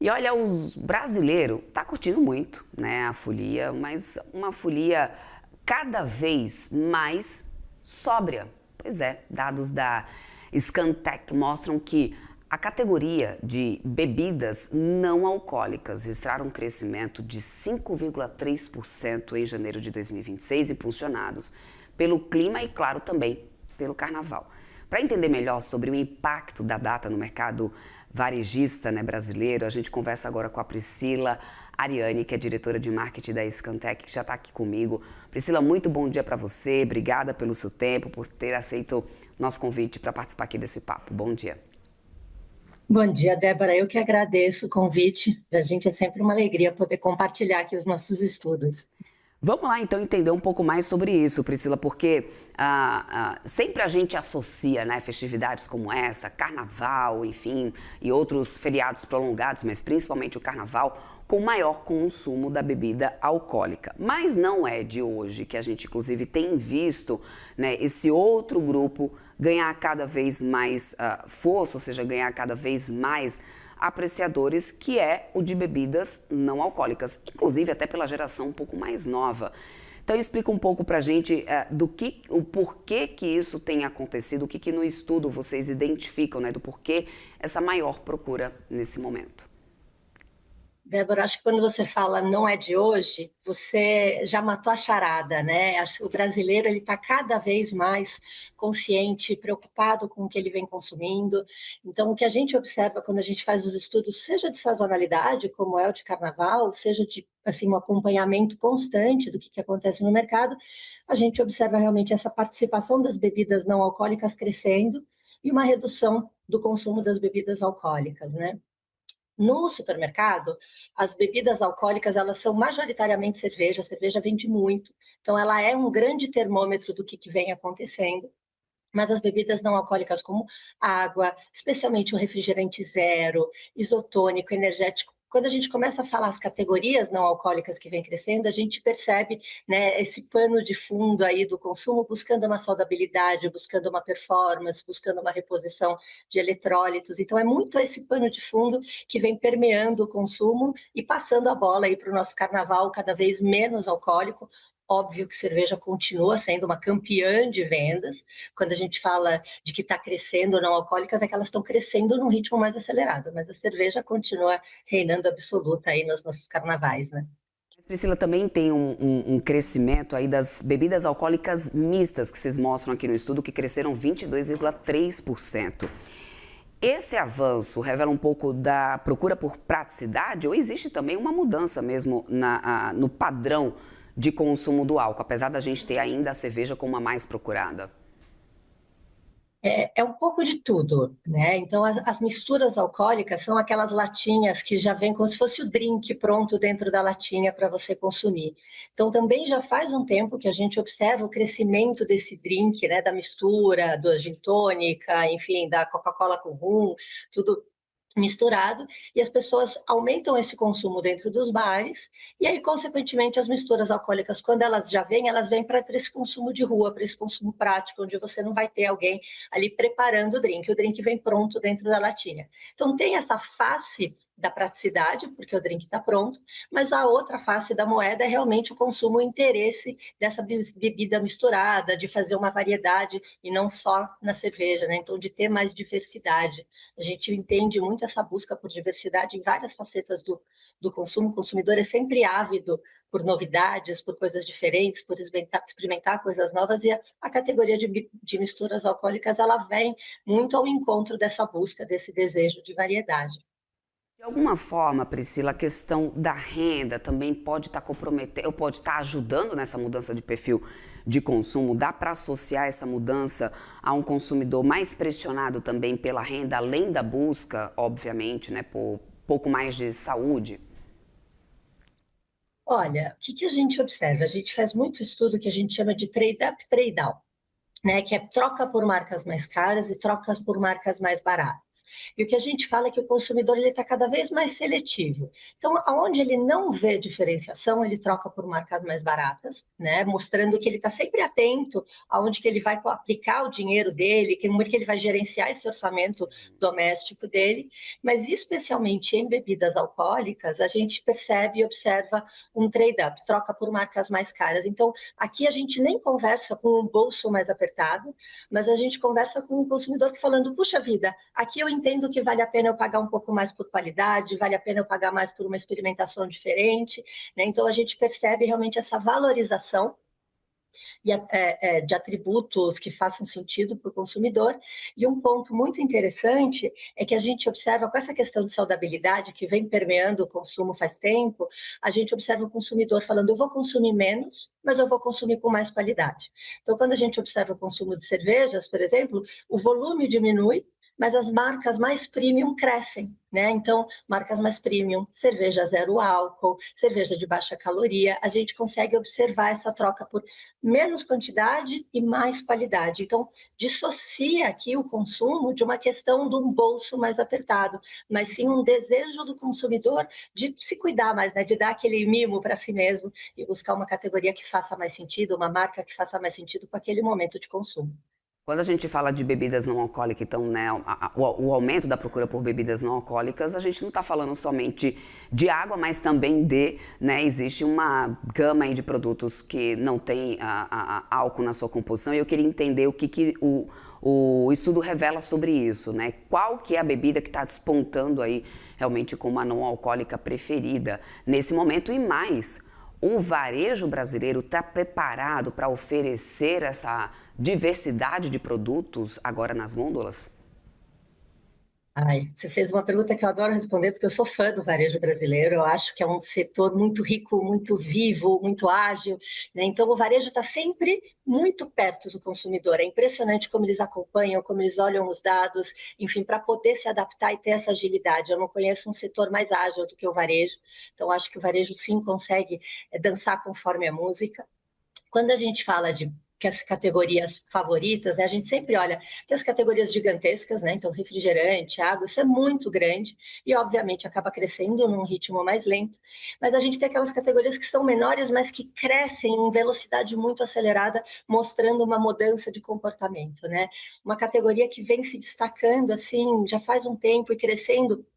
E olha, o brasileiro tá curtindo muito, né, a folia, mas uma folia cada vez mais sóbria. Pois é, dados da Scantec mostram que a categoria de bebidas não alcoólicas registraram um crescimento de 5,3% em janeiro de 2026, impulsionados pelo clima e, claro, também pelo carnaval. Para entender melhor sobre o impacto da data no mercado varejista, né, brasileiro, a gente conversa agora com a Priscila Ariane, que é diretora de marketing da Scantec, que já está aqui comigo. Priscila, muito bom dia para você, obrigada pelo seu tempo, por ter aceito nosso convite para participar aqui desse papo. Bom dia. Bom dia, Débora. Eu que agradeço o convite. Para a gente é sempre uma alegria poder compartilhar aqui os nossos estudos. Vamos lá então entender um pouco mais sobre isso, Priscila, porque sempre a gente associa, né, festividades como essa, carnaval, enfim, e outros feriados prolongados, mas principalmente o carnaval, com maior consumo da bebida alcoólica. Mas não é de hoje que a gente, inclusive, tem visto, né, esse outro grupo ganhar cada vez mais força, ou seja, ganhar cada vez mais apreciadores, que é o de bebidas não alcoólicas, inclusive até pela geração um pouco mais nova. Então explica um pouco pra gente o porquê que isso tem acontecido, o que no estudo vocês identificam, né, do porquê essa maior procura nesse momento. Débora, acho que quando você fala não é de hoje, você já matou a charada, né? O brasileiro ele está cada vez mais consciente, preocupado com o que ele vem consumindo. Então, o que a gente observa quando a gente faz os estudos, seja de sazonalidade, como é o de carnaval, seja de assim um acompanhamento constante do que acontece no mercado, a gente observa realmente essa participação das bebidas não alcoólicas crescendo e uma redução do consumo das bebidas alcoólicas, né? No supermercado, as bebidas alcoólicas, elas são majoritariamente cerveja, a cerveja vende muito, então ela é um grande termômetro do que vem acontecendo, mas as bebidas não alcoólicas como água, especialmente o refrigerante zero, isotônico, energético, quando a gente começa a falar as categorias não alcoólicas que vem crescendo, a gente percebe, né, esse pano de fundo aí do consumo buscando uma saudabilidade, buscando uma performance, buscando uma reposição de eletrólitos. Então é muito esse pano de fundo que vem permeando o consumo e passando a bola aí para o nosso carnaval cada vez menos alcoólico. Óbvio que cerveja continua sendo uma campeã de vendas. Quando a gente fala de que está crescendo não alcoólicas, é que elas estão crescendo num ritmo mais acelerado, mas a cerveja continua reinando absoluta aí nos nossos carnavais, né? Mas, Priscila, também tem um crescimento aí das bebidas alcoólicas mistas, que vocês mostram aqui no estudo, que cresceram 22,3%. Esse avanço revela um pouco da procura por praticidade ou existe também uma mudança mesmo no padrão de consumo do álcool, apesar da gente ter ainda a cerveja como a mais procurada? É um pouco de tudo, né? Então, as misturas alcoólicas são aquelas latinhas que já vem como se fosse o drink pronto dentro da latinha para você consumir. Então, também já faz um tempo que a gente observa o crescimento desse drink, né? Da mistura, da gin tônica, enfim, da Coca-Cola com rum, tudo misturado, e as pessoas aumentam esse consumo dentro dos bares, e aí, consequentemente, as misturas alcoólicas, quando elas vêm para esse consumo de rua, para esse consumo prático, onde você não vai ter alguém ali preparando o drink vem pronto dentro da latinha. Então, tem essa face da praticidade, porque o drink está pronto, mas a outra face da moeda é realmente o consumo, o interesse dessa bebida misturada, de fazer uma variedade e não só na cerveja, né? Então, de ter mais diversidade. A gente entende muito essa busca por diversidade em várias facetas do consumo. O consumidor é sempre ávido por novidades, por coisas diferentes, por experimentar coisas novas, e a categoria de misturas alcoólicas, ela vem muito ao encontro dessa busca, desse desejo de variedade. De alguma forma, Priscila, a questão da renda também pode estar comprometendo, ou pode estar ajudando nessa mudança de perfil de consumo. Dá para associar essa mudança a um consumidor mais pressionado também pela renda, além da busca, obviamente, né, por pouco mais de saúde? Olha, o que a gente observa? A gente faz muito estudo que a gente chama de trade-up, trade-down, né? Que é troca por marcas mais caras e trocas por marcas mais baratas. marcas. E o que a gente fala é que o consumidor está cada vez mais seletivo. Então, aonde ele não vê diferenciação, ele troca por marcas mais baratas, né? Mostrando que ele está sempre atento aonde que ele vai aplicar o dinheiro dele, como que ele vai gerenciar esse orçamento doméstico dele. Mas, especialmente em bebidas alcoólicas, a gente percebe e observa um trade-up, troca por marcas mais caras. Então, aqui a gente nem conversa com um bolso mais apertado, mas a gente conversa com um consumidor que falando, puxa vida, aqui eu entendo que vale a pena eu pagar um pouco mais por qualidade, vale a pena eu pagar mais por uma experimentação diferente, né? Então a gente percebe realmente essa valorização de atributos que façam sentido para o consumidor. E um ponto muito interessante é que a gente observa com essa questão de saudabilidade que vem permeando o consumo faz tempo, a gente observa o consumidor falando, eu vou consumir menos, mas eu vou consumir com mais qualidade. Então, quando a gente observa o consumo de cervejas, por exemplo, o volume diminui, mas as marcas mais premium crescem, né? Então, marcas mais premium, cerveja zero álcool, cerveja de baixa caloria, a gente consegue observar essa troca por menos quantidade e mais qualidade. Então, dissocia aqui o consumo de uma questão de um bolso mais apertado, mas sim um desejo do consumidor de se cuidar mais, né? De dar aquele mimo para si mesmo e buscar uma categoria que faça mais sentido, uma marca que faça mais sentido com aquele momento de consumo. Quando a gente fala de bebidas não alcoólicas, então, né, o aumento da procura por bebidas não alcoólicas, a gente não está falando somente de água, mas também né, existe uma gama aí de produtos que não tem álcool na sua composição. E eu queria entender o que o estudo revela sobre isso, né? Qual que é a bebida que está despontando aí realmente como a não alcoólica preferida nesse momento e mais. O varejo brasileiro está preparado para oferecer essa diversidade de produtos agora nas gôndolas? Ai, você fez uma pergunta que eu adoro responder, porque eu sou fã do varejo brasileiro, eu acho que é um setor muito rico, muito vivo, muito ágil, né? Então o varejo está sempre muito perto do consumidor, é impressionante como eles acompanham, como eles olham os dados, enfim, para poder se adaptar e ter essa agilidade. Eu não conheço um setor mais ágil do que o varejo, então acho que o varejo sim consegue dançar conforme a música. Quando a gente fala de que as categorias favoritas, né, a gente sempre olha, tem as categorias gigantescas, né, então refrigerante, água, isso é muito grande e obviamente acaba crescendo num ritmo mais lento, mas a gente tem aquelas categorias que são menores, mas que crescem em velocidade muito acelerada, mostrando uma mudança de comportamento, né, uma categoria que vem se destacando assim, já faz um tempo e crescendo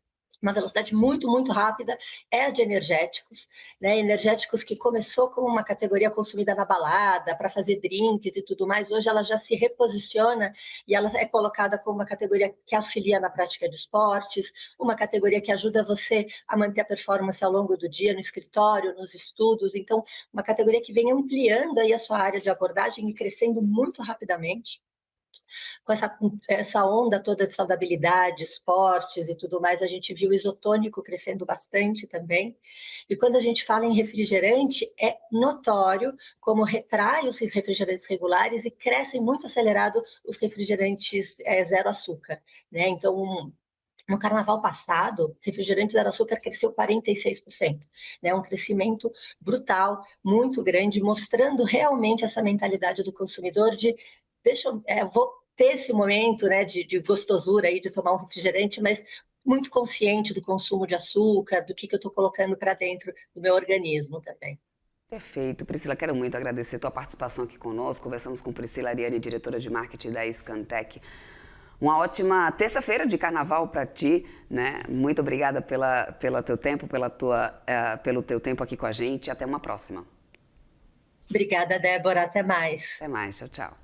uma velocidade muito, muito rápida, é a de energéticos, né? Energéticos que começou como uma categoria consumida na balada, para fazer drinks e tudo mais, hoje ela já se reposiciona e ela é colocada como uma categoria que auxilia na prática de esportes, uma categoria que ajuda você a manter a performance ao longo do dia no escritório, nos estudos, então uma categoria que vem ampliando aí a sua área de abordagem e crescendo muito rapidamente. Com essa onda toda de saudabilidade, esportes e tudo mais, a gente viu o isotônico crescendo bastante também. E quando a gente fala em refrigerante, é notório como retrai os refrigerantes regulares e crescem muito acelerado os refrigerantes zero açúcar, né? Então, no carnaval passado, refrigerante zero açúcar cresceu 46%, né? Um crescimento brutal, muito grande, mostrando realmente essa mentalidade do consumidor de vou ter esse momento, né, de gostosura aí de tomar um refrigerante, mas muito consciente do consumo de açúcar, do que eu estou colocando para dentro do meu organismo também. Perfeito. Priscila, quero muito agradecer a tua participação aqui conosco. Conversamos com Priscila Ariane, diretora de marketing da Scantec. Uma ótima terça-feira de carnaval para ti, né? Muito obrigada pelo teu tempo, pelo teu tempo aqui com a gente. Até uma próxima. Obrigada, Débora. Até mais. Até mais. Tchau, tchau.